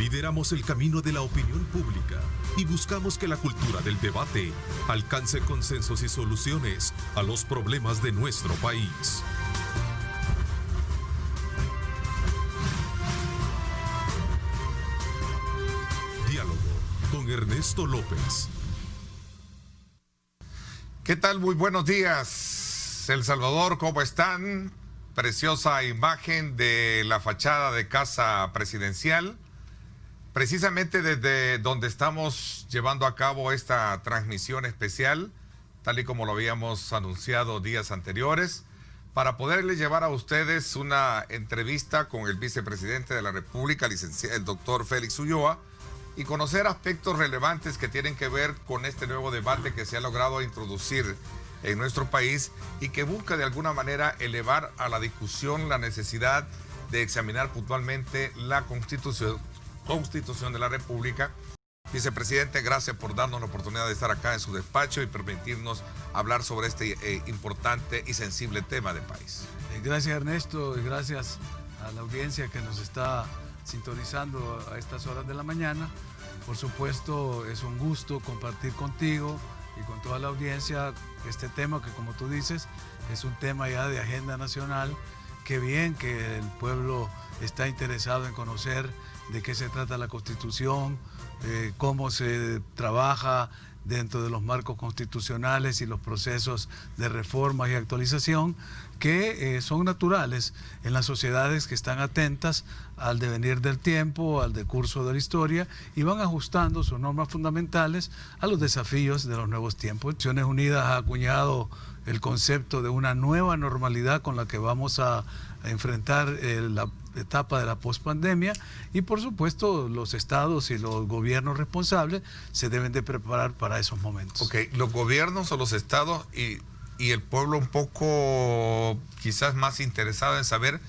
Lideramos el camino de la opinión pública y buscamos que la cultura del debate alcance consensos y soluciones a los problemas de nuestro país. Diálogo con Ernesto López. ¿Qué tal? Muy buenos días, El Salvador, ¿cómo están? Preciosa imagen de la fachada de Casa Presidencial. Precisamente desde donde estamos llevando a cabo esta transmisión especial, tal y como lo habíamos anunciado días anteriores, para poderles llevar a ustedes una entrevista con el vicepresidente de la República, el doctor Félix Ulloa, y conocer aspectos relevantes que tienen que ver con este nuevo debate que se ha logrado introducir en nuestro país y que busca de alguna manera elevar a la discusión la necesidad de examinar puntualmente la Constitución de la República. Vicepresidente, gracias por darnos la oportunidad de estar acá en su despacho y permitirnos hablar sobre este importante y sensible tema del país. Gracias, Ernesto, y gracias a la audiencia que nos está sintonizando a estas horas de la mañana. Por supuesto, es un gusto compartir contigo y con toda la audiencia este tema que, como tú dices, es un tema ya de agenda nacional. Qué bien que el pueblo está interesado en conocer de qué se trata la Constitución, cómo se trabaja dentro de los marcos constitucionales y los procesos de reformas y actualización que son naturales en las sociedades que están atentas al devenir del tiempo, al decurso de la historia, y van ajustando sus normas fundamentales a los desafíos de los nuevos tiempos. Naciones Unidas ha acuñado el concepto de una nueva normalidad con la que vamos a enfrentar la etapa de la pospandemia, y por supuesto los estados y los gobiernos responsables se deben de preparar para esos momentos. Ok, los gobiernos o los estados y el pueblo un poco quizás más interesado en saber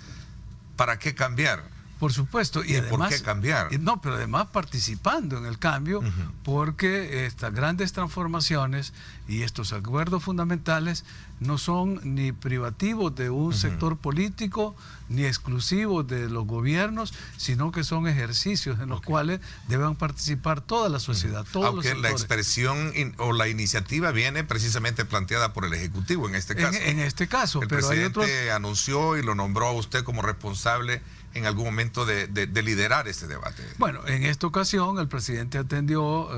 para qué cambiar. Por supuesto, y además, ¿por qué cambiar? No, pero además participando en el cambio, porque estas grandes transformaciones y estos acuerdos fundamentales no son ni privativos de un sector político, ni exclusivos de los gobiernos, sino que son ejercicios en los cuales deben participar toda la sociedad, todos los sectores. La expresión o la iniciativa viene precisamente planteada por el Ejecutivo en este caso. En este caso, el pero presidente anunció y lo nombró a usted como responsable en algún momento de liderar este debate. Bueno, en esta ocasión el presidente atendió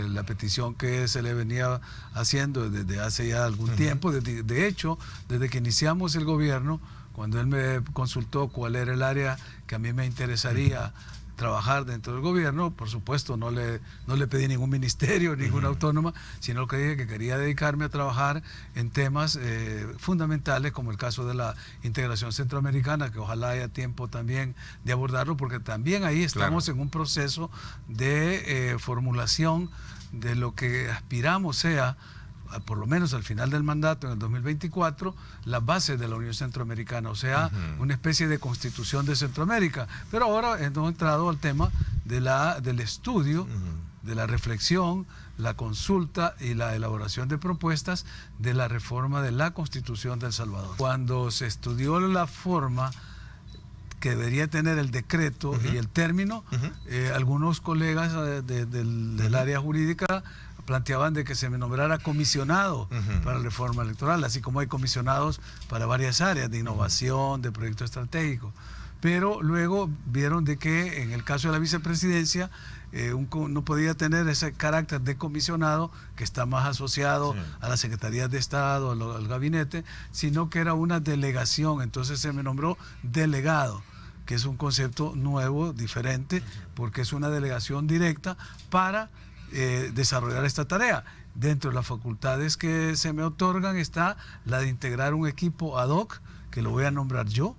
la petición que se le venía haciendo desde hace ya algún tiempo. De hecho, desde que iniciamos el gobierno, cuando él me consultó cuál era el área que a mí me interesaría trabajar dentro del gobierno, por supuesto no le pedí ningún ministerio, ninguna autónoma, sino que dije que quería dedicarme a trabajar en temas fundamentales como el caso de la integración centroamericana, que ojalá haya tiempo también de abordarlo, porque también ahí estamos en un proceso de formulación de lo que aspiramos sea, por lo menos al final del mandato, en el 2024, las bases de la Unión Centroamericana, o sea, una especie de constitución de Centroamérica. Pero ahora hemos entrado al tema del estudio, de la reflexión, la consulta y la elaboración de propuestas de la reforma de la Constitución de El Salvador. Cuando se estudió la forma que debería tener el decreto y el término, algunos colegas del área jurídica planteaban de que se me nombrara comisionado para la reforma electoral, así como hay comisionados para varias áreas de innovación, de proyectos estratégicos. Pero luego vieron de que en el caso de la vicepresidencia no podía tener ese carácter de comisionado que está más asociado a las secretarías de Estado, al gabinete, sino que era una delegación. Entonces se me nombró delegado, que es un concepto nuevo, diferente, porque es una delegación directa para desarrollar esta tarea. Dentro de las facultades que se me otorgan está la de integrar un equipo ad hoc, que lo voy a nombrar yo,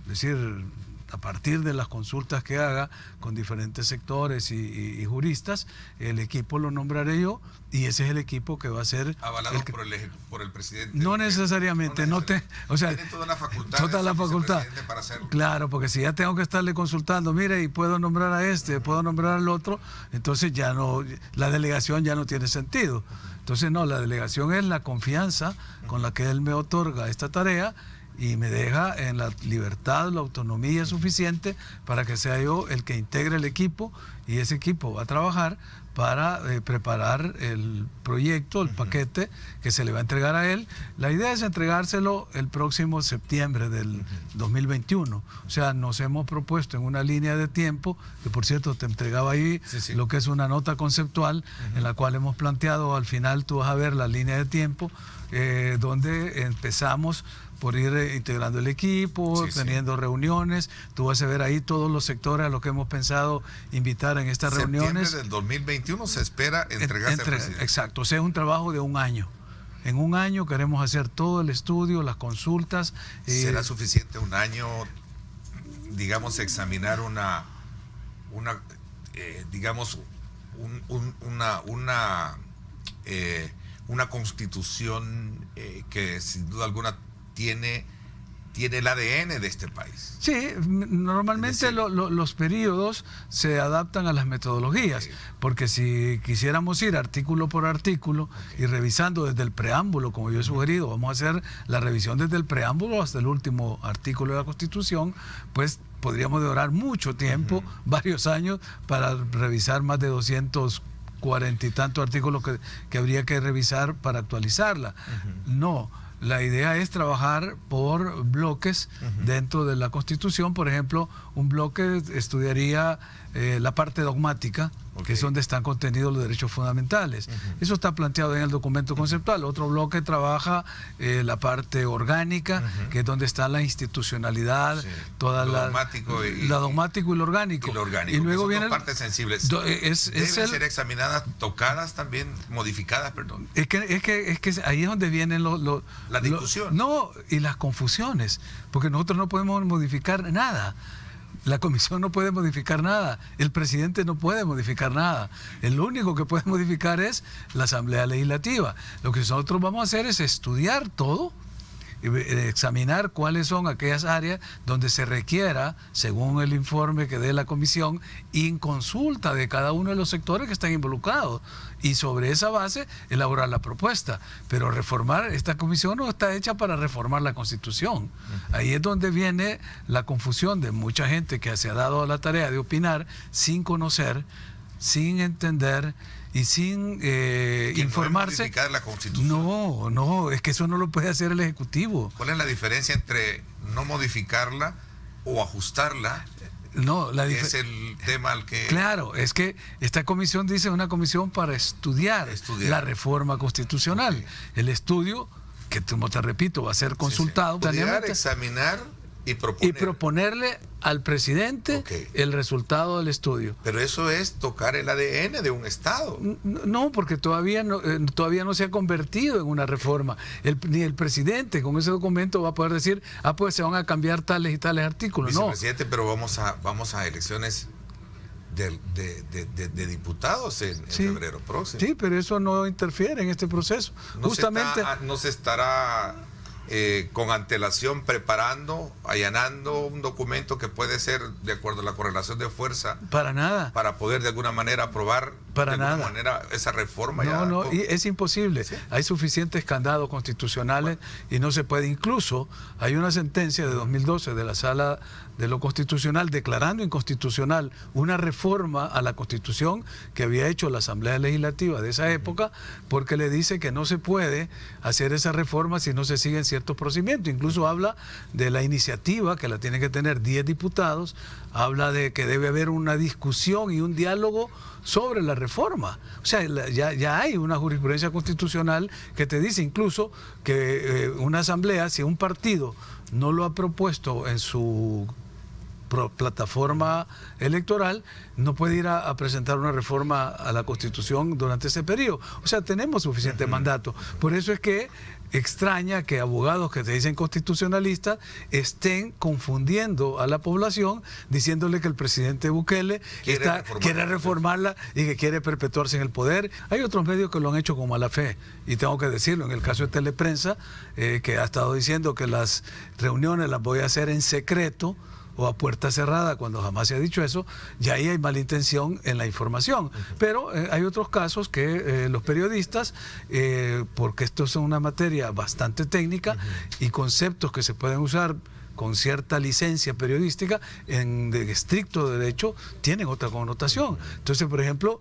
es decir, a partir de las consultas que haga con diferentes sectores y juristas, el equipo lo nombraré yo, y ese es el equipo que va a ser avalado por el presidente. No necesariamente, o sea, tiene toda la facultad. Toda la facultad. Para hacerlo. Claro, porque si ya tengo que estarle consultando, mire, y puedo nombrar a este, puedo nombrar al otro, entonces ya no, la delegación ya no tiene sentido. Entonces no, la delegación es la confianza con la que él me otorga esta tarea, y me deja en la libertad, la autonomía suficiente para que sea yo el que integre el equipo, y ese equipo va a trabajar para preparar el proyecto, el paquete que se le va a entregar a él. La idea es entregárselo el próximo septiembre del 2021. O sea, nos hemos propuesto en una línea de tiempo, que por cierto te entregaba ahí lo que es una nota conceptual, en la cual hemos planteado, al final tú vas a ver la línea de tiempo, donde empezamos por ir integrando el equipo, teniendo reuniones. Tú vas a ver ahí todos los sectores a los que hemos pensado invitar en estas reuniones. Septiembre del 2021 se espera entregarse al presidente. Exacto, o sea, es un trabajo de un año. En un año queremos hacer todo el estudio, las consultas. ¿Será suficiente un año, digamos, examinar una constitución que sin duda alguna tiene el ADN de este país? Sí, normalmente los periodos se adaptan a las metodologías, porque si quisiéramos ir artículo por artículo y revisando desde el preámbulo, como yo he sugerido, vamos a hacer la revisión desde el preámbulo hasta el último artículo de la Constitución, pues podríamos demorar mucho tiempo, varios años, para revisar más de 240 y tantos artículos que habría que revisar para actualizarla. No. La idea es trabajar por bloques dentro de la Constitución. Por ejemplo, un bloque estudiaría la parte dogmática, que es donde están contenidos los derechos fundamentales. Eso está planteado en el documento conceptual. Otro bloque trabaja la parte orgánica, que es donde está la institucionalidad, toda la dogmático y lo orgánico. Y luego vienen partes sensibles. Deben ser examinadas, tocadas también, modificadas, perdón. Es que ahí es donde vienen la discusión. Y las confusiones, porque nosotros no podemos modificar nada. La comisión no puede modificar nada, el presidente no puede modificar nada. El único que puede modificar es la Asamblea Legislativa. Lo que nosotros vamos a hacer es estudiar todo, examinar cuáles son aquellas áreas donde se requiera, según el informe que dé la comisión, y consulta de cada uno de los sectores que están involucrados, y sobre esa base elaborar la propuesta. Pero reformar, esta comisión no está hecha para reformar la Constitución. Ahí es donde viene la confusión de mucha gente que se ha dado a la tarea de opinar sin conocer, sin entender y sin informarse. ¿No modificar la Constitución? No, es que eso no lo puede hacer el Ejecutivo. ¿Cuál es la diferencia entre no modificarla o ajustarla? No, es el tema al que... Claro, es que esta comisión dice una comisión para estudiar la reforma constitucional. El estudio, que como te repito, va a ser consultado. Estudiar, examinar y proponerle al presidente el resultado del estudio. Pero eso es tocar el ADN de un Estado. No, porque todavía no se ha convertido en una reforma. Ni el presidente con ese documento va a poder decir, pues se van a cambiar tales y tales artículos. Vicepresidente, pero vamos a elecciones de diputados en febrero próximo. Sí, pero eso no interfiere en este proceso. No se estará con antelación preparando, allanando un documento que puede ser de acuerdo a la correlación de fuerza. Para nada. Para poder de alguna manera aprobar alguna manera esa reforma. Y es imposible. ¿Sí? Hay suficientes candados constitucionales y no se puede. Incluso hay una sentencia de 2012 de la Sala de lo Constitucional declarando inconstitucional una reforma a la Constitución que había hecho la Asamblea Legislativa de esa época, porque le dice que no se puede hacer esa reforma si no se siguen ciertos procedimientos. Incluso habla de la iniciativa, que la tienen que tener 10 diputados, habla de que debe haber una discusión y un diálogo sobre la reforma. O sea, ya hay una jurisprudencia constitucional que te dice incluso que una asamblea, si un partido no lo ha propuesto en su plataforma electoral, no puede ir a presentar una reforma a la Constitución durante ese periodo. O sea, tenemos suficiente mandato. Por eso es que extraña que abogados que se dicen constitucionalistas estén confundiendo a la población diciéndole que el presidente Bukele quiere reformarla y que quiere perpetuarse en el poder. Hay otros medios que lo han hecho con mala fe, y tengo que decirlo, en el caso de Teleprensa, que ha estado diciendo que las reuniones las voy a hacer en secreto, o a puerta cerrada, cuando jamás se ha dicho eso, ya ahí hay mala intención en la información. Pero hay otros casos que los periodistas, porque esto es una materia bastante técnica y conceptos que se pueden usar con cierta licencia periodística, de estricto derecho, tienen otra connotación. Entonces, por ejemplo,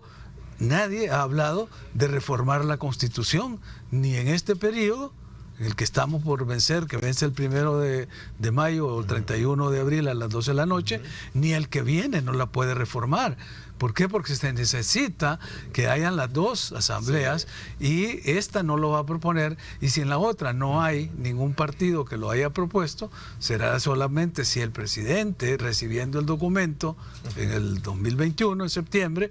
nadie ha hablado de reformar la Constitución, ni en este periodo, el que estamos por vencer, que vence el 1 de mayo o el 31 de abril a las 12 de la noche, ni el que viene no la puede reformar. ¿Por qué? Porque se necesita que hayan las dos asambleas y esta no lo va a proponer, y si en la otra no hay ningún partido que lo haya propuesto, será solamente si el presidente, recibiendo el documento en el 2021, en septiembre,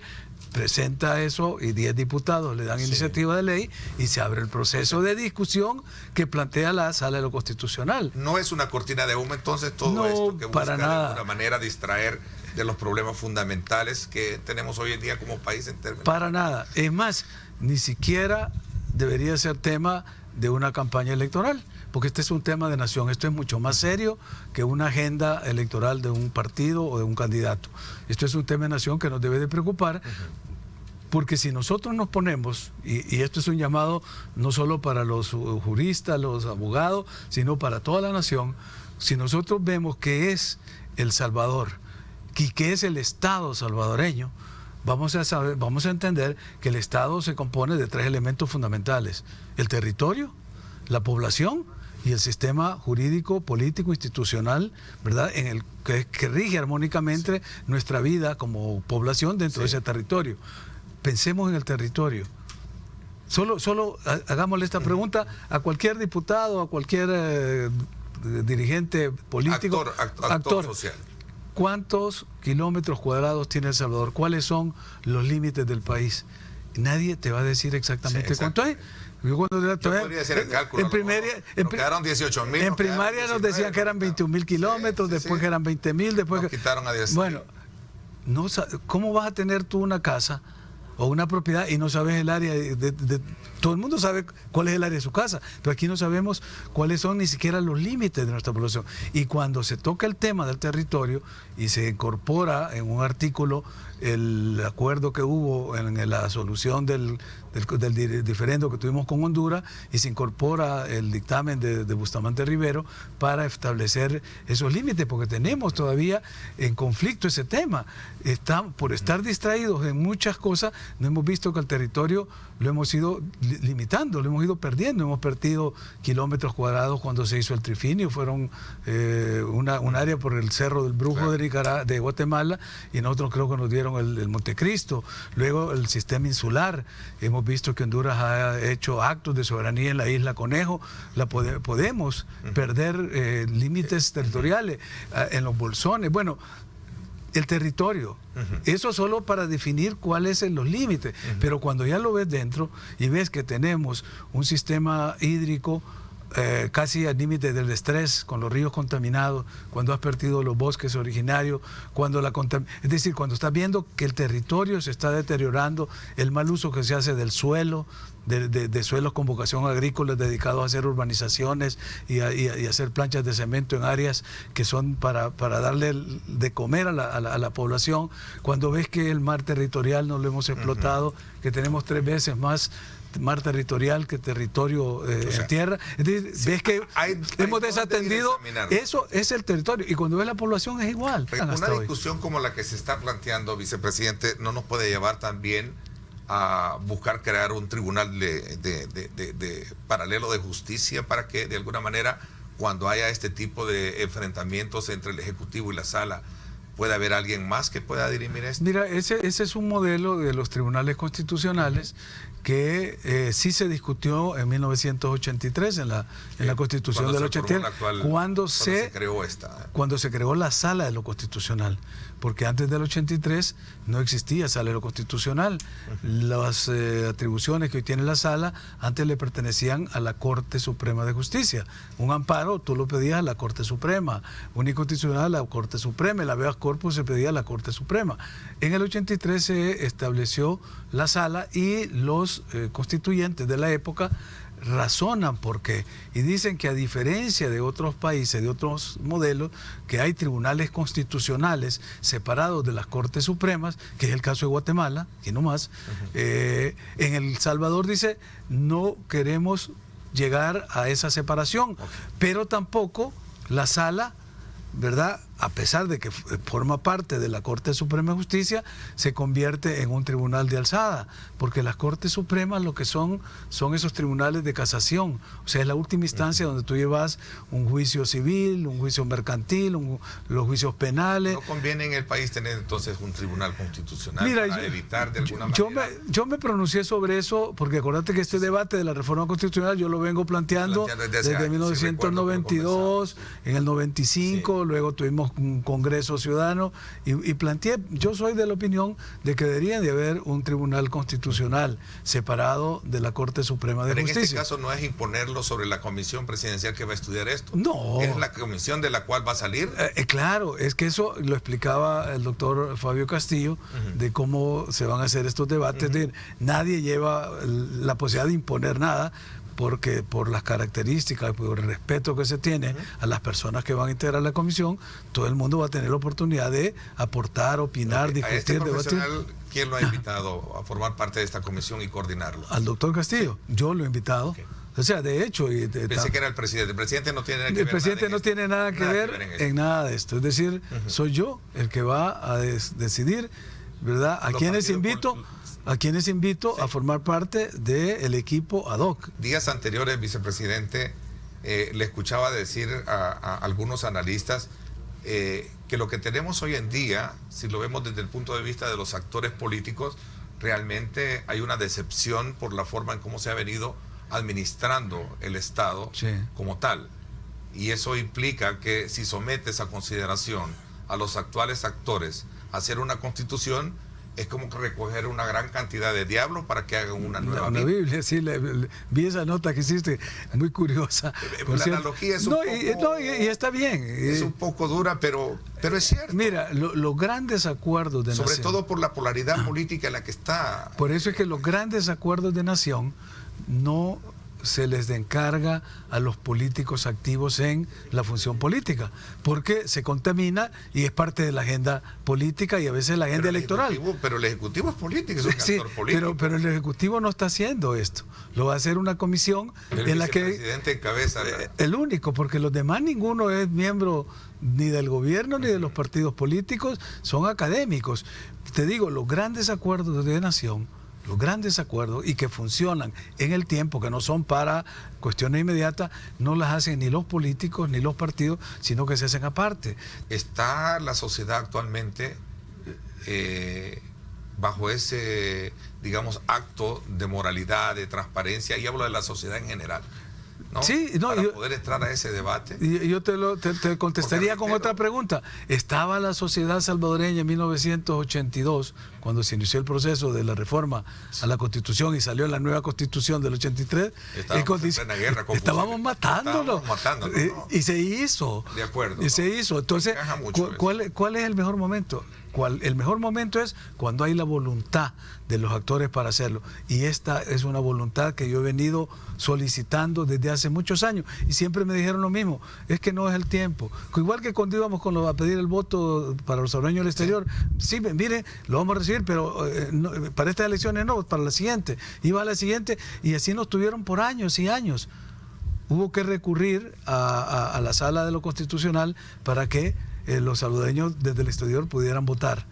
presenta eso y 10 diputados le dan iniciativa de ley y se abre el proceso de discusión que plantea la Sala de lo Constitucional. No es una cortina de humo entonces todo esto que busca de alguna manera distraer de los problemas fundamentales que tenemos hoy en día como país en términos. Para nada. Es más, ni siquiera debería ser tema de una campaña electoral, porque este es un tema de nación. Esto es mucho más serio que una agenda electoral de un partido o de un candidato. Esto es un tema de nación que nos debe de preocupar, porque si nosotros nos ponemos, y esto es un llamado no solo para los juristas, los abogados, sino para toda la nación, si nosotros vemos que es El Salvador, y que es el Estado salvadoreño, vamos a entender que el Estado se compone de 3 elementos fundamentales: el territorio, la población y el sistema jurídico, político, institucional, ¿verdad? En el que rige armónicamente nuestra vida como población dentro de ese territorio. Pensemos en el territorio. Solo hagámosle esta pregunta a cualquier diputado, a cualquier dirigente político, actor social. ¿Cuántos kilómetros cuadrados tiene El Salvador? ¿Cuáles son los límites del país? Nadie te va a decir exactamente cuánto hay. Yo podría hacer el cálculo. Quedaron 18,000. En primaria nos decían que eran 21,000 kilómetros, después que eran 20,000, después nos quitaron a 10,000. Bueno, ¿cómo vas a tener tú una casa o una propiedad y no sabes el área todo el mundo sabe cuál es el área de su casa, pero aquí no sabemos cuáles son ni siquiera los límites de nuestra población? Y cuando se toca el tema del territorio y se incorpora en un artículo el acuerdo que hubo en la solución del diferendo que tuvimos con Honduras, y se incorpora el dictamen de Bustamante Rivero para establecer esos límites, porque tenemos todavía en conflicto ese tema. Por estar distraídos en muchas cosas, no hemos visto que el territorio lo hemos ido limitando, lo hemos ido perdiendo. Hemos perdido kilómetros cuadrados cuando se hizo el trifinio, fueron un área por el Cerro del Brujo de Guatemala, y nosotros creo que nos dieron el Montecristo. Luego el sistema insular. Hemos visto que Honduras ha hecho actos de soberanía en la isla Conejo. Podemos perder límites territoriales en los bolsones. Bueno, el territorio. Eso solo para definir cuáles son los límites. Pero cuando ya lo ves dentro y ves que tenemos un sistema hídrico casi al límite del estrés, con los ríos contaminados, cuando has perdido los bosques originarios, es decir, cuando estás viendo que el territorio se está deteriorando, el mal uso que se hace del suelo, de suelos con vocación agrícola dedicados a hacer urbanizaciones y hacer planchas de cemento en áreas que son para darle de comer a la población, cuando ves que el mar territorial no lo hemos explotado, que tenemos 3 veces más mar territorial que territorio en tierra. Es decir, ves que hemos desatendido, eso es el territorio, y cuando ves la población es igual. Una discusión como la que se está planteando, vicepresidente, no nos puede llevar también a buscar crear un tribunal de paralelo de justicia para que de alguna manera, cuando haya este tipo de enfrentamientos entre el Ejecutivo y la Sala, pueda haber alguien más que pueda dirimir esto. Mira, ese es un modelo de los tribunales constitucionales que sí se discutió en 1983 en la Constitución del 83, cuando se creó la Sala de lo Constitucional, porque antes del 83 no existía Sala de lo Constitucional. Las atribuciones que hoy tiene la Sala antes le pertenecían a la Corte Suprema de Justicia. Un amparo tú lo pedías a la Corte Suprema, un inconstitucional a la Corte Suprema, el habeas corpus se pedía a la Corte Suprema. En el 83 se estableció la Sala, y los constituyentes de la época razonan por qué y dicen que a diferencia de otros países, de otros modelos, que hay tribunales constitucionales separados de las Cortes Supremas, que es el caso de Guatemala, y no más, en El Salvador dice, no queremos llegar a esa separación, pero tampoco la sala, ¿verdad?, a pesar de que forma parte de la Corte Suprema de Justicia, se convierte en un tribunal de alzada, porque las Cortes Supremas lo que son esos tribunales de casación, o sea, es la última instancia donde tú llevas un juicio civil, un juicio mercantil, los juicios penales. ¿No conviene en el país tener entonces un tribunal constitucional para evitar de alguna manera? Yo me pronuncié sobre eso, porque acuérdate que este debate de la reforma constitucional yo lo vengo planteando desde 1992, en el 95, sí. Luego tuvimos un Congreso Ciudadano y planteé, yo soy de la opinión de que debería de haber un tribunal constitucional separado de la Corte Suprema de Justicia. Pero en este caso no es imponerlo sobre la comisión presidencial que va a estudiar esto. No. ¿Es la comisión de la cual va a salir? Claro, es que eso lo explicaba el doctor Fabio Castillo, de cómo se van a hacer estos debates. Nadie lleva la posibilidad de imponer nada, porque por las características, por el respeto que se tiene a las personas que van a integrar la comisión, todo el mundo va a tener la oportunidad de aportar, opinar, discutir, ¿A este debatir. ¿Quién lo ha invitado a formar parte de esta comisión y coordinarlo? Al doctor Castillo, sí. Yo lo he invitado. Okay. O sea, de hecho... Pensé que era el presidente. El presidente no tiene nada que ver, tiene nada que ver en nada de esto. Es decir, soy yo el que va a decidir, ¿verdad? A quienes invito... sí, a formar parte del equipo ad hoc. Días anteriores, vicepresidente, le escuchaba decir a algunos analistas que lo que tenemos hoy en día, si lo vemos desde el punto de vista de los actores políticos, realmente hay una decepción por la forma en cómo se ha venido administrando el Estado, sí, como tal. Y eso implica que si sometes a consideración a los actuales actores a hacer una constitución, es como que recoger una gran cantidad de diablos para que hagan una nueva Biblia. Sí, vi esa nota que hiciste, muy curiosa. La analogía es un poco... y está bien. Es un poco dura, pero es cierto. Mira, los grandes acuerdos de nación... Sobre todo por la polaridad política en la que está... Por eso es que los grandes acuerdos de nación no se les encarga a los políticos activos en la función política, porque se contamina y es parte de la agenda política y a veces la agenda electoral. Pero el Ejecutivo es político, es un actor político. Pero el Ejecutivo no está haciendo esto. Lo va a hacer una comisión en la que... El presidente encabeza. El único, porque los demás ninguno es miembro ni del gobierno ni de los partidos políticos, son académicos. Te digo, los grandes acuerdos de nación, los grandes acuerdos y que funcionan en el tiempo, que no son para cuestiones inmediatas, no las hacen ni los políticos ni los partidos, sino que se hacen aparte. ¿Está la sociedad actualmente bajo ese, digamos, acto de moralidad, de transparencia? Y hablo de la sociedad en general, ¿no? Sí, para poder entrar a ese debate. Yo te contestaría con otra pregunta. ¿Estaba la sociedad salvadoreña en 1982, cuando se inició el proceso de la reforma a la Constitución y salió la nueva Constitución del 83? Estábamos en plena guerra. Estábamos matándolo. ¿No? Y se hizo. De acuerdo. Y se hizo. Entonces, ¿cuál es el mejor momento? El mejor momento es cuando hay la voluntad de los actores para hacerlo. Y esta es una voluntad que yo he venido solicitando desde hace muchos años. Y siempre me dijeron lo mismo, es que no es el tiempo. Igual que cuando íbamos a pedir el voto para los salvadoreños del exterior, sí, mire, lo vamos a recibir, pero no, para estas elecciones no, para la siguiente. Iba a la siguiente y así nos tuvieron por años y años. Hubo que recurrir a la sala de lo constitucional para que los salvadoreños desde el exterior pudieran votar.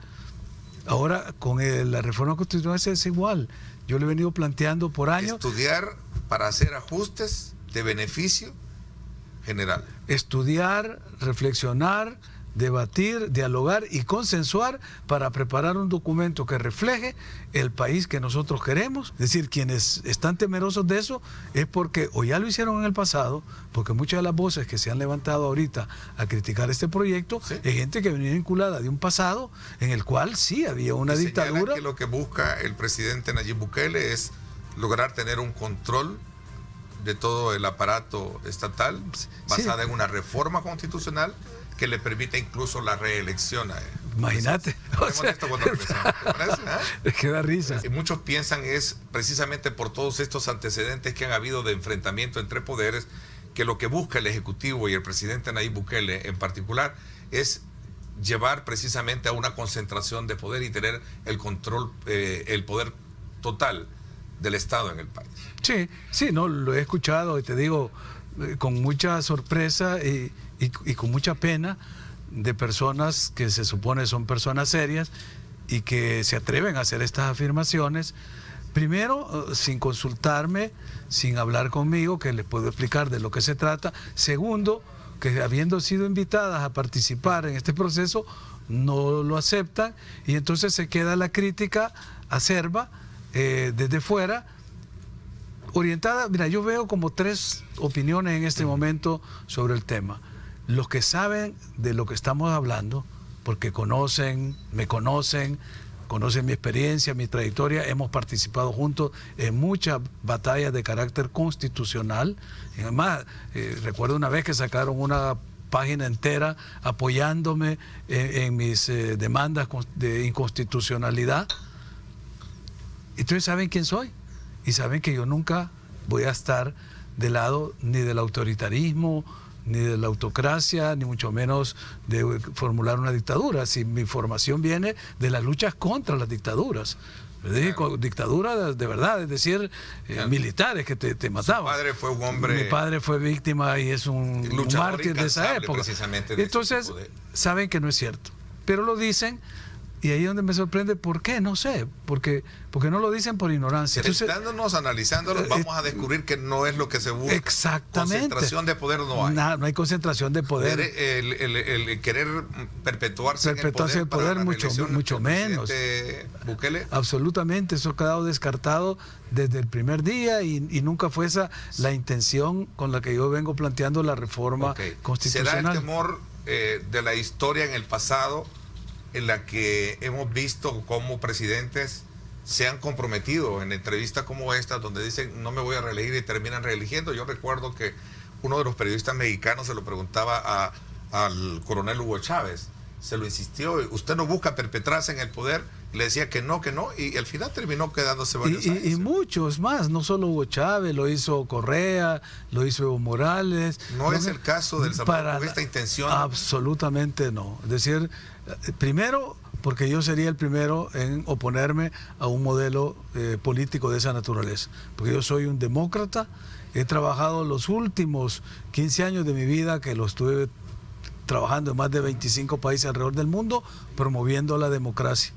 Ahora, con la reforma constitucional es igual. Yo le he venido planteando por años. Estudiar para hacer ajustes de beneficio general. Estudiar, reflexionar, debatir, dialogar y consensuar para preparar un documento que refleje el país que nosotros queremos. Es decir, quienes están temerosos de eso es porque o ya lo hicieron en el pasado, porque muchas de las voces que se han levantado ahorita a criticar este proyecto, ¿sí?, es gente que venía vinculada de un pasado en el cual sí había una dictadura. Que lo que busca el presidente Nayib Bukele es lograr tener un control de todo el aparato estatal basada en una reforma constitucional que le permita incluso la reelección a él. Imagínate. Esto cuando regresemos, ¿te parece? Es que da risa. Y muchos piensan es precisamente por todos estos antecedentes que han habido de enfrentamiento entre poderes, que lo que busca el Ejecutivo y el presidente Nayib Bukele en particular es llevar precisamente a una concentración de poder y tener el control, el poder total del Estado en el país. Sí, sí, no, lo he escuchado y te digo con mucha sorpresa y con mucha pena de personas que se supone son personas serias y que se atreven a hacer estas afirmaciones. Primero, sin consultarme, sin hablar conmigo, que les puedo explicar de lo que se trata. Segundo, que habiendo sido invitadas a participar en este proceso, no lo aceptan y entonces se queda la crítica acerba desde fuera, orientada. Mira, yo veo como tres opiniones en este momento sobre el tema. Los que saben de lo que estamos hablando, porque me conocen mi experiencia, mi trayectoria, hemos participado juntos en muchas batallas de carácter constitucional. Además, recuerdo una vez que sacaron una página entera apoyándome en mis demandas de inconstitucionalidad. Entonces saben quién soy y saben que yo nunca voy a estar del lado ni del autoritarismo, ni de la autocracia, ni mucho menos de formular una dictadura. Si mi formación viene de las luchas contra las dictaduras. Claro. Dictadura de verdad, es decir, claro, militares que te mataban. Mi padre fue un hombre... Mi padre fue víctima y es un mártir de esa época. Entonces, saben que no es cierto. Pero lo dicen, y ahí es donde me sorprende, ¿por qué? No sé, porque no lo dicen por ignorancia. Sentándonos, analizándolos, vamos a descubrir que no es lo que se busca. Exactamente. Concentración de poder no hay. No hay concentración de poder. El querer perpetuarse en el poder mucho menos. Bukele. Absolutamente, eso ha quedado descartado desde el primer día y nunca fue esa la intención con la que yo vengo planteando la reforma constitucional. ¿Será el temor de la historia en el pasado, en la que hemos visto cómo presidentes se han comprometido en entrevistas como esta, donde dicen no me voy a reelegir y terminan reeligiendo? Yo recuerdo que uno de los periodistas mexicanos se lo preguntaba al coronel Hugo Chávez, se lo insistió, usted no busca perpetrarse en el poder, y le decía que no, y al final terminó quedándose varios años. Y muchos más, no solo Hugo Chávez, lo hizo Correa, lo hizo Evo Morales. No es el caso del Salvador con esta intención. Absolutamente no. Es decir, primero, porque yo sería el primero en oponerme a un modelo político de esa naturaleza. Porque yo soy un demócrata, he trabajado los últimos 15 años de mi vida, que lo estuve trabajando en más de 25 países alrededor del mundo, promoviendo la democracia.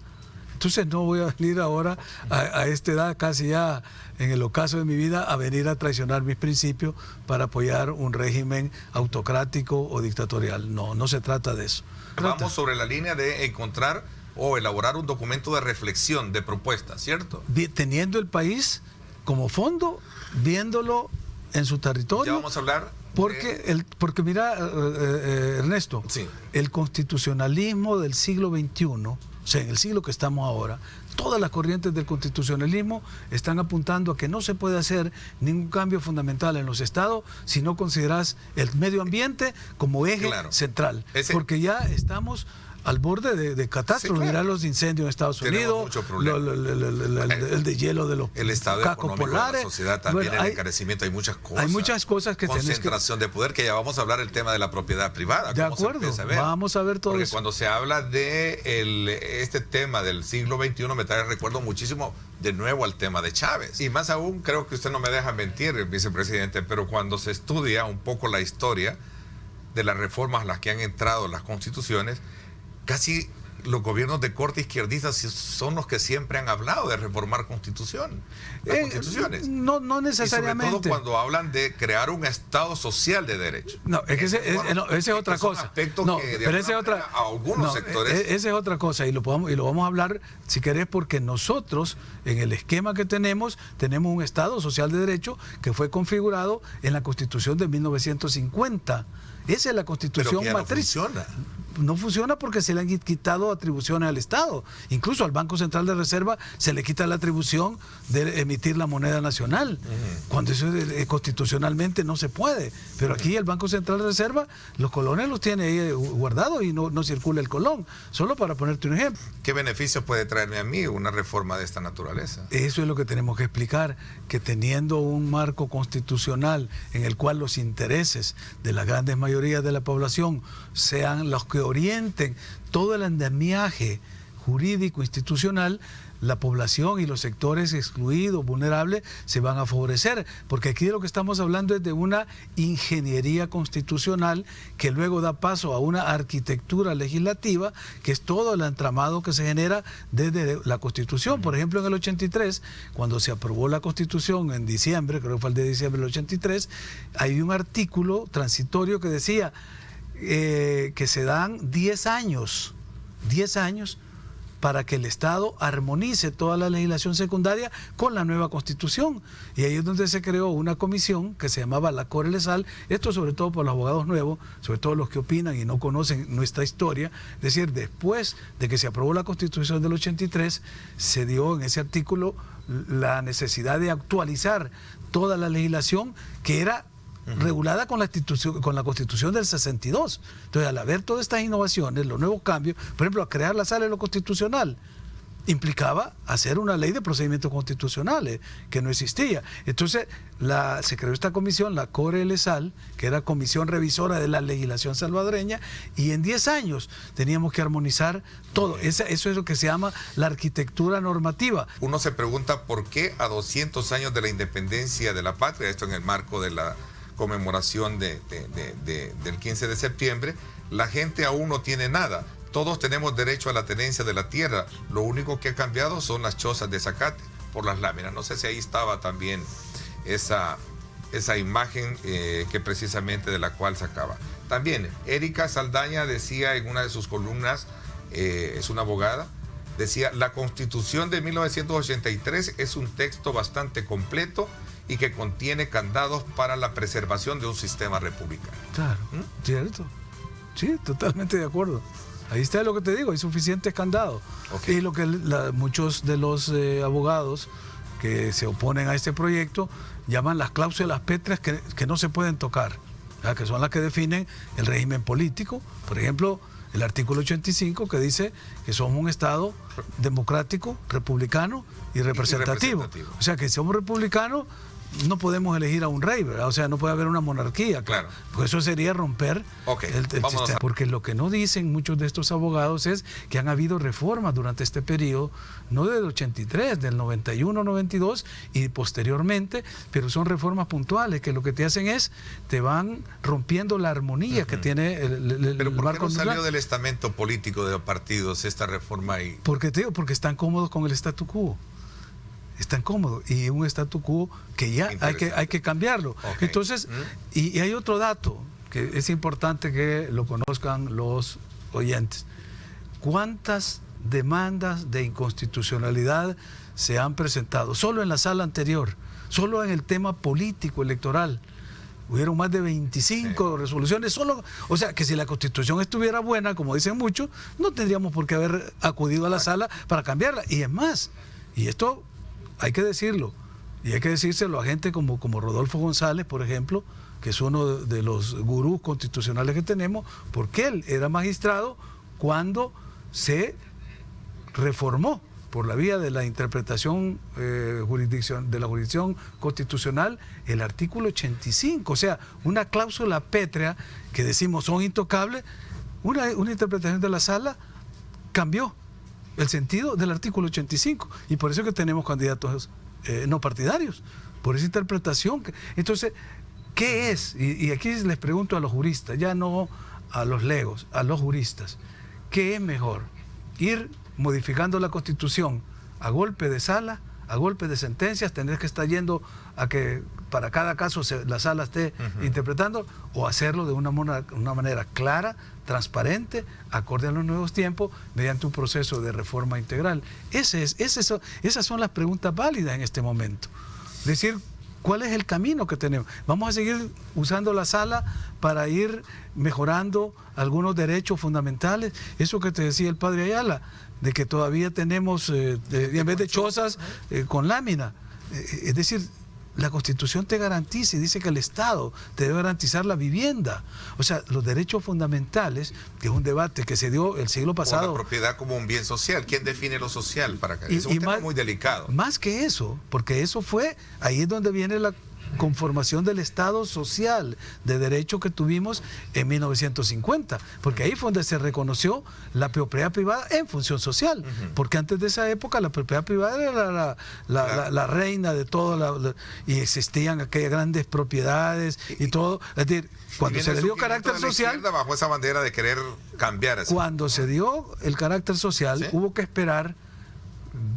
Entonces no voy a venir ahora a esta edad, casi ya en el ocaso de mi vida, a venir a traicionar mis principios para apoyar un régimen autocrático o dictatorial. No se trata de eso. Vamos sobre la línea de encontrar o elaborar un documento de reflexión, de propuesta, ¿cierto? Teniendo el país como fondo, viéndolo en su territorio. Ya vamos a hablar. Porque mira, Ernesto, sí, el constitucionalismo del siglo XXI, o sea, en el siglo que estamos ahora, todas las corrientes del constitucionalismo están apuntando a que no se puede hacer ningún cambio fundamental en los estados si no consideras el medio ambiente como eje central. Porque ya estamos al borde de catástrofe. Sí, claro. Mirá los incendios en Estados Unidos, el de hielo de los cacos polares. De la sociedad también, el encarecimiento, hay muchas cosas que concentración de poder, que ya vamos a hablar el tema de la propiedad privada. De acuerdo, vamos a ver todo porque eso. Cuando se habla de este tema del siglo XXI, me trae recuerdo muchísimo de nuevo al tema de Chávez. Y más aún, creo que usted no me deja mentir, vicepresidente, pero cuando se estudia un poco la historia de las reformas a las que han entrado las constituciones, casi los gobiernos de corte izquierdista son los que siempre han hablblado de reformar constituciones. No necesariamente. Y sobre todo cuando hablan de crear un Estado social de derecho. No, es que esa es otra cosa. No, pero esa es otra. A algunos sectores. Esa es otra cosa y lo vamos a hablar, si querés, porque nosotros, en el esquema que tenemos un Estado social de derecho que fue configurado en la Constitución de 1950. Esa es la Constitución pero que matriz. No funciona. no funciona porque se le han quitado atribuciones al Estado. Incluso al Banco Central de Reserva se le quita la atribución de emitir la moneda nacional, cuando eso constitucionalmente no se puede. Pero aquí el Banco Central de Reserva, los colones los tiene ahí guardados y no circula el colón. Solo para ponerte un ejemplo. ¿Qué beneficios puede traerme a mí una reforma de esta naturaleza? Eso es lo que tenemos que explicar, que teniendo un marco constitucional en el cual los intereses de las grandes mayorías de la población sean los que orienten todo el andamiaje jurídico institucional, la población y los sectores excluidos, vulnerables, se van a favorecer, porque aquí de lo que estamos hablando es de una ingeniería constitucional que luego da paso a una arquitectura legislativa, que es todo el entramado que se genera desde la Constitución. Por ejemplo, en el 83, cuando se aprobó la Constitución en diciembre, creo que fue el de diciembre del 83, hay un artículo transitorio que decía que se dan 10 años para que el Estado armonice toda la legislación secundaria con la nueva Constitución. Y ahí es donde se creó una comisión que se llamaba la Corelesal, esto sobre todo por los abogados nuevos, sobre todo los que opinan y no conocen nuestra historia. Es decir, después de que se aprobó la Constitución del 83, se dio en ese artículo la necesidad de actualizar toda la legislación que era regulada con la Constitución del 62. Entonces, al haber todas estas innovaciones, los nuevos cambios, por ejemplo, a crear la Sala de lo Constitucional, implicaba hacer una ley de procedimientos constitucionales que no existía. Entonces, se creó esta comisión, la Corelesal, que era comisión revisora de la legislación salvadoreña, y en 10 años teníamos que armonizar todo. Eso es lo que se llama la arquitectura normativa. Uno se pregunta por qué a 200 años de la independencia de la patria, esto en el marco de la conmemoración del 15 de septiembre, la gente aún no tiene nada. Todos tenemos derecho a la tenencia de la tierra. Lo único que ha cambiado son las chozas de zacate por las láminas. No sé si ahí estaba también esa imagen que precisamente de la cual sacaba. También Erika Saldaña decía en una de sus columnas, es una abogada, decía: la Constitución de 1983 es un texto bastante completo y que contiene candados para la preservación de un sistema republicano. Claro, cierto. Sí, totalmente de acuerdo. Ahí está lo que te digo, hay suficientes candados. Okay. Y lo que muchos de los abogados que se oponen a este proyecto llaman las cláusulas pétreas que no se pueden tocar, que son las que definen el régimen político. Por ejemplo, el artículo 85 que dice que somos un Estado democrático, republicano y representativo. O sea que si somos republicanos no podemos elegir a un rey, ¿verdad? O sea, no puede haber una monarquía. Claro. Pues eso sería romper el sistema. Porque lo que no dicen muchos de estos abogados es que han habido reformas durante este periodo, no del 83, del 91, 92 y posteriormente, pero son reformas puntuales que lo que te hacen es, te van rompiendo la armonía que tiene el ¿Pero por marco qué no salió del estamento político de los partidos esta reforma ahí? Porque porque están cómodos con el statu quo. Están cómodos y un statu quo que ya hay que cambiarlo. Okay. Entonces, y hay otro dato que es importante que lo conozcan los oyentes. ¿Cuántas demandas de inconstitucionalidad se han presentado? Solo en la sala anterior, solo en el tema político electoral. Hubieron más de 25 resoluciones, solo, o sea, que si la Constitución estuviera buena, como dicen muchos, no tendríamos por qué haber acudido a la sala para cambiarla. Y es más, y esto hay que decirlo, y hay que decírselo a gente como Rodolfo González, por ejemplo, que es uno de los gurús constitucionales que tenemos, porque él era magistrado cuando se reformó por la vía de la interpretación de la jurisdicción constitucional el artículo 85, o sea, una cláusula pétrea que decimos son intocables, una interpretación de la sala cambió el sentido del artículo 85 y por eso es que tenemos candidatos no partidarios, por esa interpretación. Entonces, ¿qué es? Y aquí les pregunto a los juristas, ya no a los legos, a los juristas, ¿qué es mejor? Ir modificando la Constitución a golpe de sala, a golpe de sentencias, tener que estar yendo a que para cada caso la sala esté interpretando, o hacerlo de una manera clara, transparente, acorde a los nuevos tiempos, mediante un proceso de reforma integral. Esas son las preguntas válidas en este momento. Es decir, ¿Cuál es el camino que tenemos? ¿Vamos a seguir usando la sala para ir mejorando algunos derechos fundamentales? Eso que te decía el padre Ayala, de que todavía tenemos, en vez de chozas, con lámina. Es decir, la Constitución te garantiza y dice que el Estado te debe garantizar la vivienda. O sea, los derechos fundamentales, que es un debate que se dio el siglo pasado. O la propiedad como un bien social. ¿Quién define lo social para acá? Es un tema muy delicado. Más que eso, porque eso fue, ahí es donde viene la conformación del Estado social de derecho que tuvimos en 1950, porque ahí fue donde se reconoció la propiedad privada en función social, porque antes de esa época la propiedad privada era la reina de todo, y existían aquellas grandes propiedades y todo. Es decir, cuando se le dio carácter social, bajo esa bandera de querer cambiar eso. Cuando se dio el carácter social, ¿sí? Hubo que esperar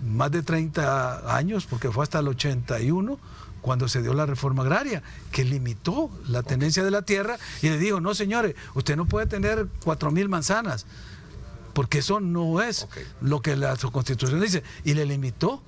más de 30 años, porque fue hasta el 81, cuando se dio la reforma agraria, que limitó la tenencia de la tierra y le dijo, no señores, usted no puede tener 4.000 manzanas, porque eso no es lo que la Constitución dice, y le limitó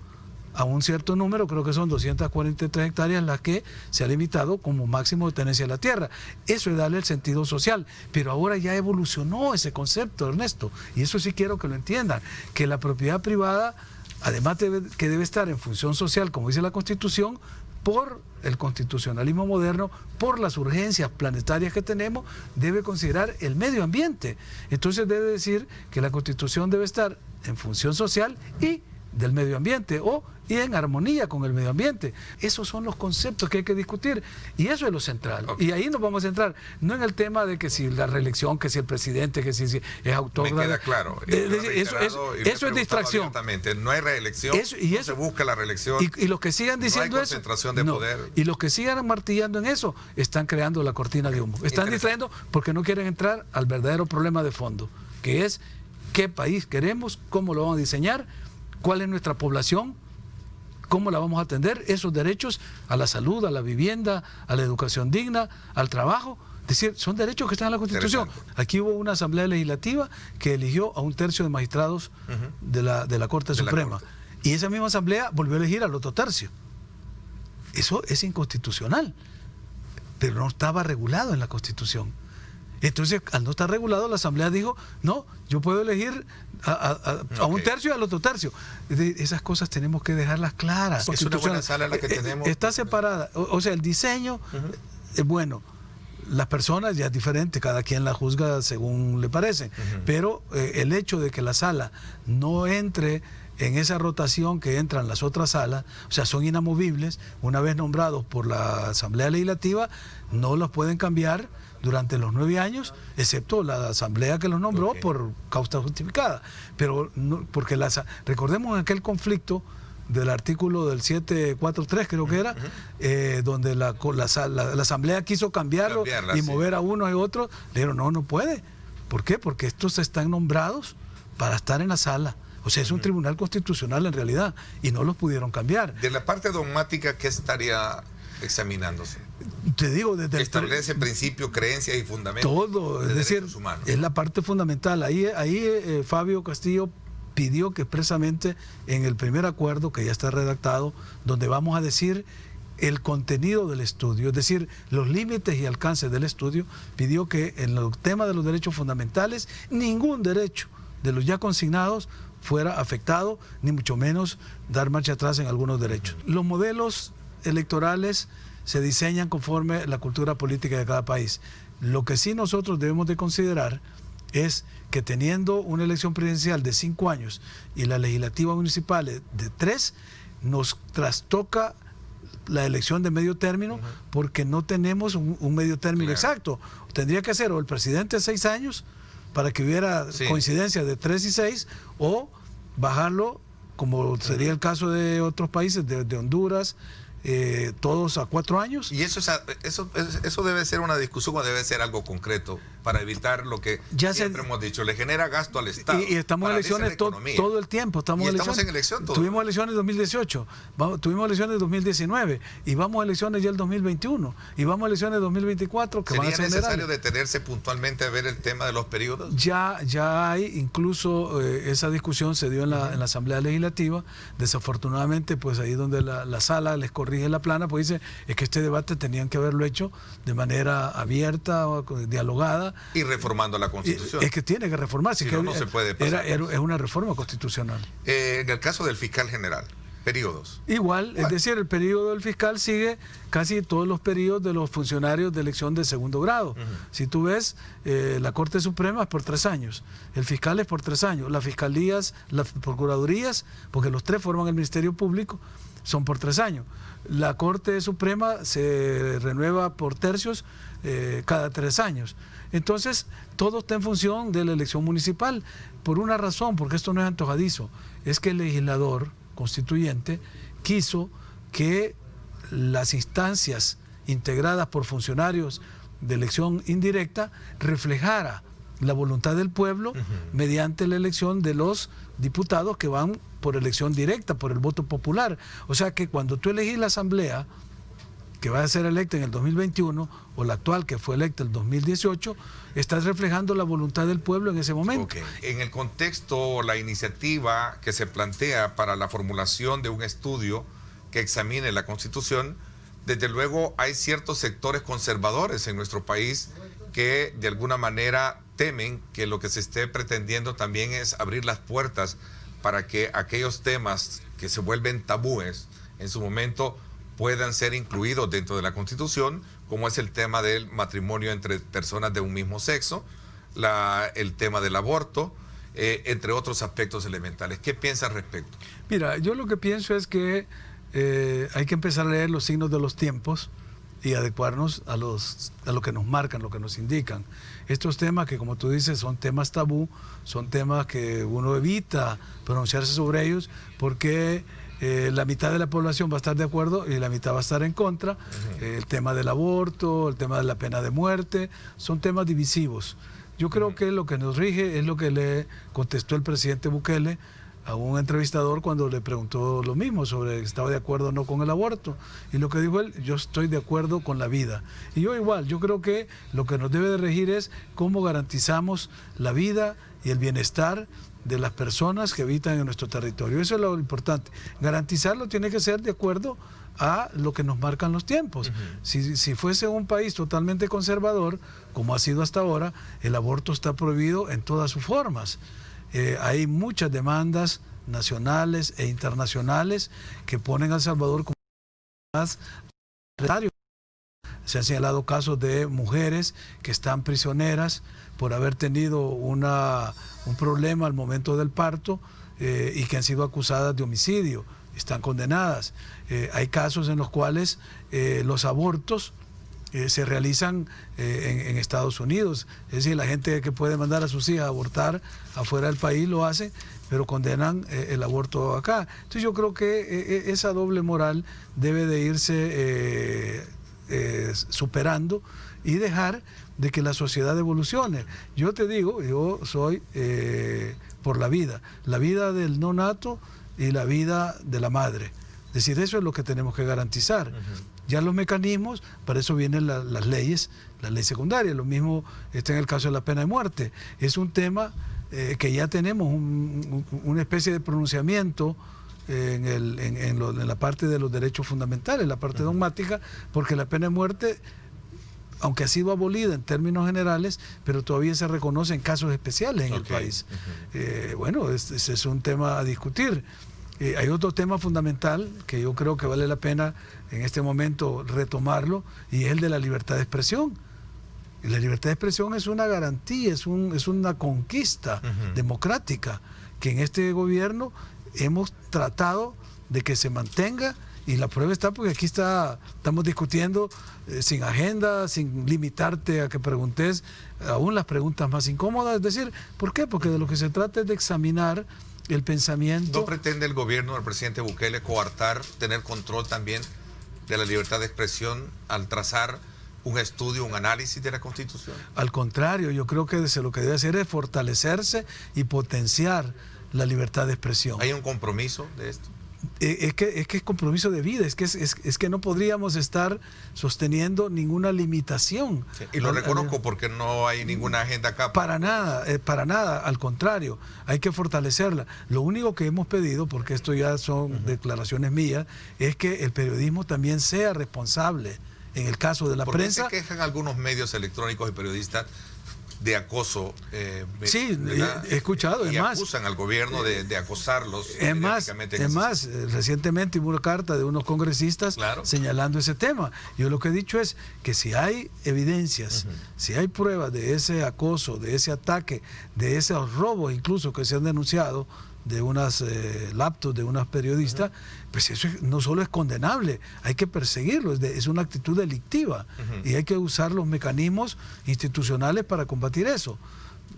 a un cierto número, creo que son 243 hectáreas las que se ha limitado como máximo de tenencia de la tierra. Eso es darle el sentido social, pero ahora ya evolucionó ese concepto, Ernesto, y eso sí quiero que lo entiendan, que la propiedad privada, además que debe estar en función social, como dice la Constitución, por el constitucionalismo moderno, por las urgencias planetarias que tenemos, debe considerar el medio ambiente. Entonces debe decir que la Constitución debe estar en función social y del medio ambiente, y en armonía con el medio ambiente. Esos son los conceptos que hay que discutir, y eso es lo central. Y ahí nos vamos a centrar, no en el tema de que si la reelección, que si el presidente, que si es autor. Me queda claro. Eso es distracción. No hay reelección, no se busca la reelección. Y los que sigan diciendo no hay concentración de poder. Y los que sigan martillando en eso, están creando la cortina de humo. Están distrayendo porque no quieren entrar al verdadero problema de fondo, que es qué país queremos, cómo lo vamos a diseñar, cuál es nuestra población, cómo la vamos a atender, esos derechos a la salud, a la vivienda, a la educación digna, al trabajo. Es decir, son derechos que están en la Constitución. Aquí hubo una asamblea legislativa que eligió a 1/3 de magistrados de la Corte Suprema. Y esa misma asamblea volvió a elegir al otro tercio. Eso es inconstitucional, pero no estaba regulado en la Constitución. Entonces, al no estar regulado, la Asamblea dijo, no, yo puedo elegir a 1/3 y al otro tercio. Esas cosas tenemos que dejarlas claras. Es una buena sala la que tenemos. Está separada. O sea, el diseño es bueno. Las personas ya es diferente, cada quien la juzga según le parece. Pero el hecho de que la sala no entre en esa rotación que entran las otras salas, o sea, son inamovibles, una vez nombrados por la Asamblea Legislativa, no los pueden cambiar durante los 9 años, excepto la asamblea que los nombró por causa justificada. Pero no, porque recordemos aquel conflicto del artículo del 743, creo que era, donde la asamblea quiso cambiarlo y mover a uno y otro. Le dijeron, no puede. ¿Por qué? Porque estos están nombrados para estar en la sala. O sea, es un tribunal constitucional en realidad, y no los pudieron cambiar. De la parte dogmática, ¿qué estaría examinándose? Te digo, desde establece principios, creencias y fundamentos. Todo, es decir, es la parte fundamental. Ahí Fabio Castillo pidió que expresamente en el primer acuerdo, que ya está redactado, donde vamos a decir el contenido del estudio, es decir, los límites y alcances del estudio, pidió que en el tema de los derechos fundamentales, ningún derecho de los ya consignados fuera afectado, ni mucho menos dar marcha atrás en algunos derechos. Los modelos electorales se diseñan conforme la cultura política de cada país. Lo que sí nosotros debemos de considerar es que teniendo una elección presidencial de 5 años y las legislativas municipales de 3, nos trastoca la elección de medio término porque no tenemos un medio término exacto. Tendría que ser o el presidente 6 años para que hubiera coincidencia de 3 y 6, o bajarlo, como sería el caso de otros países, de Honduras, todos a 4 años. Y eso debe ser una discusión o debe ser algo concreto. para evitar lo que siempre hemos dicho, le genera gasto al Estado. Y estamos en elecciones todo el tiempo. Estamos en elección todo. Tuvimos elecciones en 2018, tuvimos elecciones en 2019 y vamos a elecciones ya el 2021 y vamos a elecciones en 2024 que van a ser ¿Sería necesario generales. detenerse puntualmente a ver el tema de los periodos? Ya hay, incluso esa discusión se dio en la Asamblea Legislativa. Desafortunadamente, pues ahí donde la sala les corrige la plana, pues dice, es que este debate tenían que haberlo hecho de manera abierta, dialogada. Y reformando la Constitución. Es que tiene que reformarse. Si no se puede pasar. Es una reforma constitucional. En el caso del fiscal general, periodos. Igual, es decir, el periodo del fiscal sigue casi todos los periodos de los funcionarios de elección de segundo grado. Si tú ves, la Corte Suprema es por 3 años, el fiscal es por 3 años, las fiscalías, las procuradurías, porque los 3 forman el Ministerio Público, son por 3 años. La Corte Suprema se renueva por tercios cada 3 años. Entonces, todo está en función de la elección municipal, por una razón, porque esto no es antojadizo, es que el legislador constituyente quiso que las instancias integradas por funcionarios de elección indirecta reflejara la voluntad del pueblo mediante la elección de los diputados que van por elección directa, por el voto popular. O sea que cuando tú elegís la asamblea que va a ser electa en el 2021 o la actual que fue electa en el 2018, estás reflejando la voluntad del pueblo en ese momento. Okay. En el contexto, la iniciativa que se plantea para la formulación de un estudio que examine la Constitución, desde luego hay ciertos sectores conservadores en nuestro país que de alguna manera temen que lo que se esté pretendiendo también es abrir las puertas para que aquellos temas que se vuelven tabúes en su momento puedan ser incluidos dentro de la Constitución, como es el tema del matrimonio entre personas de un mismo sexo, el tema del aborto, entre otros aspectos elementales. ¿Qué piensas al respecto? Mira, yo lo que pienso es que hay que empezar a leer los signos de los tiempos y adecuarnos a lo que nos marcan, lo que nos indican. Estos temas que, como tú dices, son temas tabú, son temas que uno evita pronunciarse sobre ellos porque la mitad de la población va a estar de acuerdo y la mitad va a estar en contra. El tema del aborto, el tema de la pena de muerte, son temas divisivos. Yo creo que lo que nos rige es lo que le contestó el presidente Bukele a un entrevistador cuando le preguntó lo mismo sobre si estaba de acuerdo o no con el aborto. Y lo que dijo él, yo estoy de acuerdo con la vida. Y yo igual, yo creo que lo que nos debe de regir es cómo garantizamos la vida y el bienestar de las personas que habitan en nuestro territorio. Eso es lo importante. Garantizarlo tiene que ser de acuerdo a lo que nos marcan los tiempos. Si fuese un país totalmente conservador, como ha sido hasta ahora, el aborto está prohibido en todas sus formas. Hay muchas demandas nacionales e internacionales que ponen a El Salvador como más prioritario. Se han señalado casos de mujeres que están prisioneras por haber tenido un problema al momento del parto y que han sido acusadas de homicidio, están condenadas. Hay casos en los cuales los abortos se realizan en Estados Unidos, es decir, la gente que puede mandar a sus hijas a abortar afuera del país lo hace, pero condenan el aborto acá. Entonces yo creo que esa doble moral debe de irse superando y dejar de que la sociedad evolucione. Yo te digo, yo soy por la vida del no nato y la vida de la madre. Es decir, eso es lo que tenemos que garantizar. Ya los mecanismos, para eso vienen las leyes, la ley secundaria. Lo mismo está en el caso de la pena de muerte. Es un tema que ya tenemos una especie de pronunciamiento en la parte de los derechos fundamentales, la parte dogmática, porque la pena de muerte, aunque ha sido abolida en términos generales, pero todavía se reconoce en casos especiales en el país. Bueno, ese es un tema a discutir. Hay otro tema fundamental que yo creo que vale la pena en este momento retomarlo, y es el de la libertad de expresión. Y la libertad de expresión es una garantía, es una conquista democrática que en este gobierno hemos tratado de que se mantenga, y la prueba está porque aquí estamos discutiendo sin agenda, sin limitarte a que preguntes aún las preguntas más incómodas. Es decir, ¿por qué? Porque de lo que se trata es de examinar el pensamiento. ¿No pretende el gobierno del presidente Bukele coartar, tener control también de la libertad de expresión al trazar un estudio, un análisis de la Constitución? Al contrario, yo creo que lo que debe hacer es fortalecerse y potenciar la libertad de expresión. ¿Hay un compromiso de esto? Es que es compromiso de vida, es que no podríamos estar sosteniendo ninguna limitación. Sí, y lo reconozco porque no hay ninguna agenda acá. Para nada, al contrario, hay que fortalecerla. Lo único que hemos pedido, porque esto ya son declaraciones mías, es que el periodismo también sea responsable. En el caso de la prensa... ¿Por qué se quejan algunos medios electrónicos y periodistas de acoso? Sí, he escuchado, y es más, acusan al gobierno de acosarlos. Es más, recientemente hubo una carta de unos congresistas señalando ese tema. Yo lo que he dicho es que si hay evidencias, si hay pruebas de ese acoso, de ese ataque, de esos robos incluso que se han denunciado, de unas laptops de unas periodistas, pues eso no solo es condenable, hay que perseguirlo, es una actitud delictiva y hay que usar los mecanismos institucionales para combatir eso.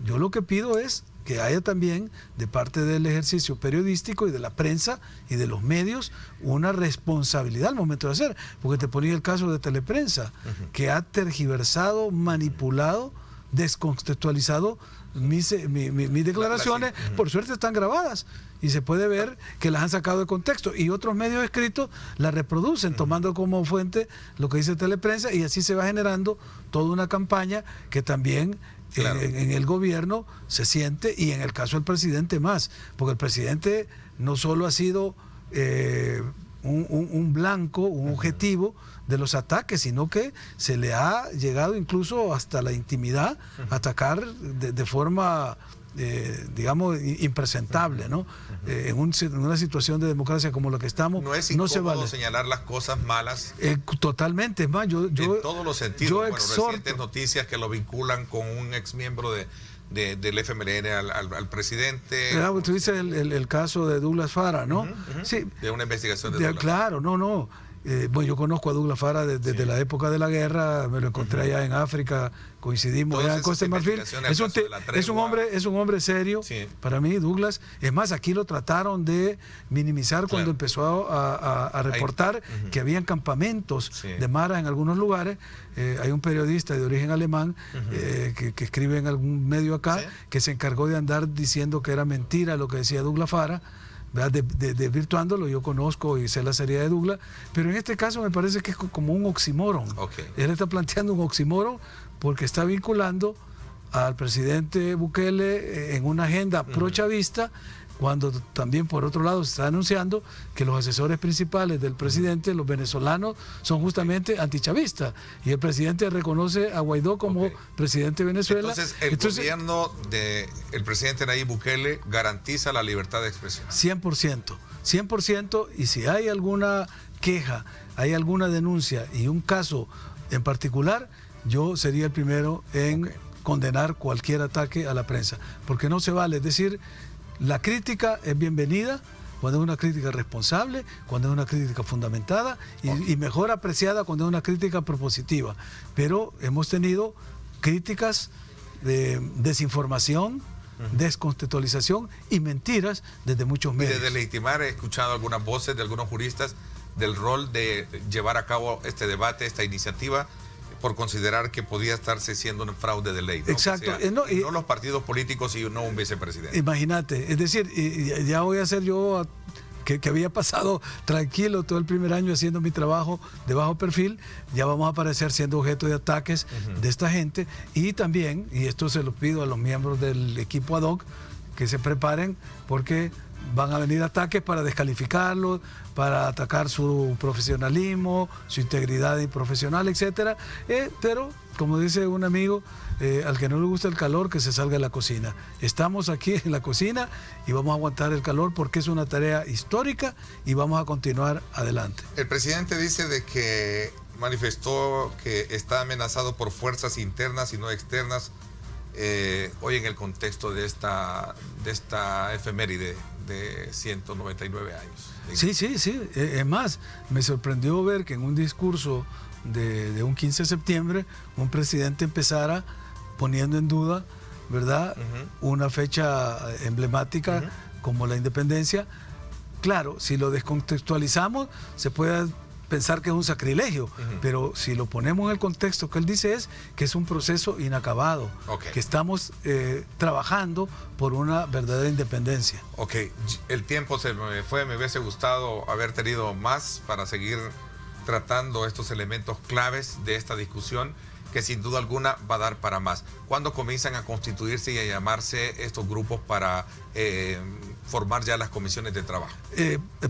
Yo lo que pido es que haya también de parte del ejercicio periodístico y de la prensa y de los medios una responsabilidad al momento de hacer, porque te ponía el caso de Teleprensa, que ha tergiversado, manipulado, descontextualizado mis declaraciones. Por suerte están grabadas y se puede ver que las han sacado de contexto, y otros medios escritos las reproducen tomando como fuente lo que dice Teleprensa, y así se va generando toda una campaña que también en el gobierno se siente, y en el caso del presidente más, porque el presidente no solo ha sido un blanco, un objetivo de los ataques, sino que se le ha llegado incluso hasta la intimidad a atacar de forma, digamos, impresentable, ¿no? En una situación de democracia como la que estamos, no es incómodo se vale señalar las cosas malas. Totalmente, es más, yo en todos los sentidos. Recientes noticias que lo vinculan con un ex miembro del FMLN al presidente. Claro, tú dices el caso de Douglas Farah, ¿no? Sí. De una investigación de Douglas. Claro, no. Bueno, yo conozco a Douglas Farah desde la época de la guerra, me lo encontré allá en África, coincidimos allá en Costa de Marfil. Es un hombre serio, para mí, Douglas. Es más, aquí lo trataron de minimizar cuando empezó a reportar que habían campamentos de maras en algunos lugares. Hay un periodista de origen alemán que escribe en algún medio acá, que se encargó de andar diciendo que era mentira lo que decía Douglas Farah, desvirtuándolo. Yo conozco y sé la seriedad de Douglas, pero en este caso me parece que es como un oxímoron. Él está planteando un oxímoron porque está vinculando al presidente Bukele en una agenda pro-chavista, cuando también por otro lado se está anunciando que los asesores principales del presidente, los venezolanos, son justamente antichavistas, y el presidente reconoce a Guaidó como presidente de Venezuela. Entonces el gobierno del presidente Nayib Bukele garantiza la libertad de expresión. 100%, y si hay alguna queja, hay alguna denuncia y un caso en particular, yo sería el primero en condenar cualquier ataque a la prensa, porque no se vale. Es decir, la crítica es bienvenida cuando es una crítica responsable, cuando es una crítica fundamentada y mejor apreciada cuando es una crítica propositiva. Pero hemos tenido críticas de desinformación, descontextualización y mentiras desde muchos medios. Y de legitimar, he escuchado algunas voces de algunos juristas del rol de llevar a cabo este debate, esta iniciativa, por considerar que podía estarse siendo un fraude de ley, ¿no? Exacto. O sea, no los partidos políticos y no un vicepresidente. Imagínate, es decir, ya voy a ser yo, que había pasado tranquilo todo el primer año haciendo mi trabajo de bajo perfil, ya vamos a aparecer siendo objeto de ataques de esta gente, y también, y esto se lo pido a los miembros del equipo ad hoc, que se preparen, porque van a venir ataques para descalificarlos, para atacar su profesionalismo, su integridad profesional, etcétera. Pero, como dice un amigo, al que no le gusta el calor, que se salga de la cocina. Estamos aquí en la cocina y vamos a aguantar el calor porque es una tarea histórica y vamos a continuar adelante. El presidente dice de que manifestó que está amenazado por fuerzas internas y no externas, hoy en el contexto de esta efeméride de 199 años. Sí. Es más, me sorprendió ver que en un discurso de un 15 de septiembre, un presidente empezara poniendo en duda, ¿verdad?, una fecha emblemática como la independencia. Claro, si lo descontextualizamos, se puede pensar que es un sacrilegio, pero si lo ponemos en el contexto que él dice es que es un proceso inacabado, que estamos trabajando por una verdadera independencia. Ok, el tiempo se me fue, me hubiese gustado haber tenido más para seguir tratando estos elementos claves de esta discusión, que sin duda alguna va a dar para más. ¿Cuándo comienzan a constituirse y a llamarse estos grupos para formar ya las comisiones de trabajo?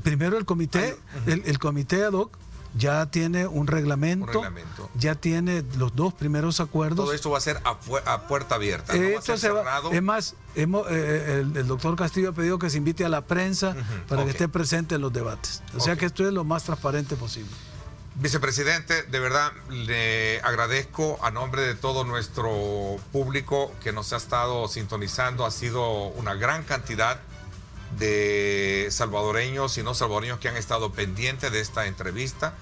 Primero el comité, el comité ad hoc ya tiene un reglamento, ya tiene los 2 primeros acuerdos. Todo esto va a ser a puerta abierta, no va a ser cerrado. Es más, el doctor Castillo ha pedido que se invite a la prensa para que esté presente en los debates. O sea que esto es lo más transparente posible. Vicepresidente, de verdad le agradezco a nombre de todo nuestro público que nos ha estado sintonizando. Ha sido una gran cantidad de salvadoreños y no salvadoreños que han estado pendientes de esta entrevista,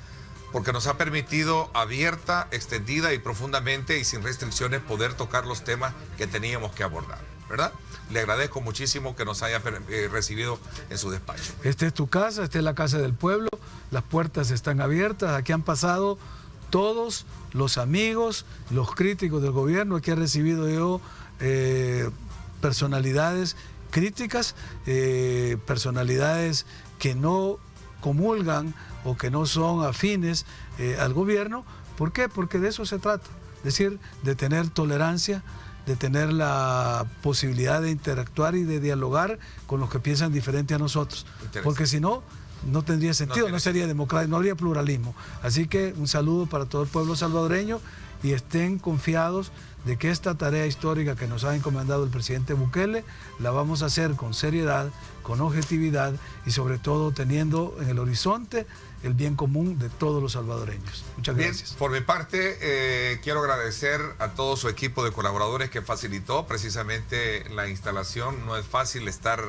porque nos ha permitido abierta, extendida y profundamente y sin restricciones poder tocar los temas que teníamos que abordar, ¿verdad? Le agradezco muchísimo que nos haya recibido en su despacho. Esta es tu casa, esta es la casa del pueblo, las puertas están abiertas, aquí han pasado todos los amigos, los críticos del gobierno, aquí he recibido yo personalidades críticas, personalidades que no comulgan o que no son afines al gobierno. ¿Por qué? Porque de eso se trata, es decir, de tener tolerancia, de tener la posibilidad de interactuar y de dialogar con los que piensan diferente a nosotros, porque si no, no tendría sentido, no sería democracia, no habría pluralismo. Así que un saludo para todo el pueblo salvadoreño y estén confiados de que esta tarea histórica que nos ha encomendado el presidente Bukele la vamos a hacer con seriedad, con objetividad y sobre todo teniendo en el horizonte el bien común de todos los salvadoreños. Muchas gracias. Bien, por mi parte, quiero agradecer a todo su equipo de colaboradores que facilitó precisamente la instalación. No es fácil estar,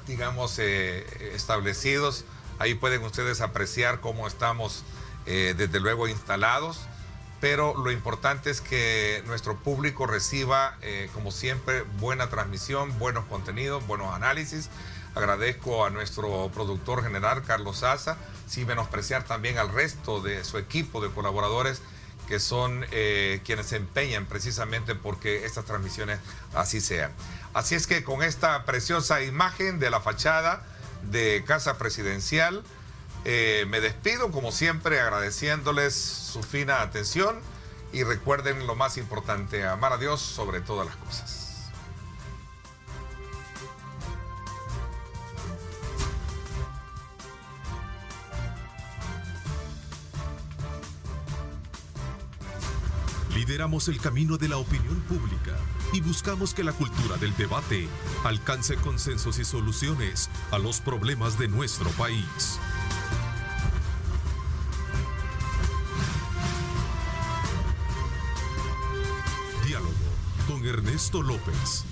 digamos, establecidos. Ahí pueden ustedes apreciar cómo estamos desde luego instalados. Pero lo importante es que nuestro público reciba, como siempre, buena transmisión, buenos contenidos, buenos análisis. Agradezco a nuestro productor general, Carlos Saza, sin menospreciar también al resto de su equipo de colaboradores, que son quienes se empeñan precisamente porque estas transmisiones así sean. Así es que con esta preciosa imagen de la fachada de Casa Presidencial, me despido, como siempre, agradeciéndoles su fina atención y recuerden lo más importante, amar a Dios sobre todas las cosas. Lideramos el camino de la opinión pública y buscamos que la cultura del debate alcance consensos y soluciones a los problemas de nuestro país. Diálogo con Ernesto López.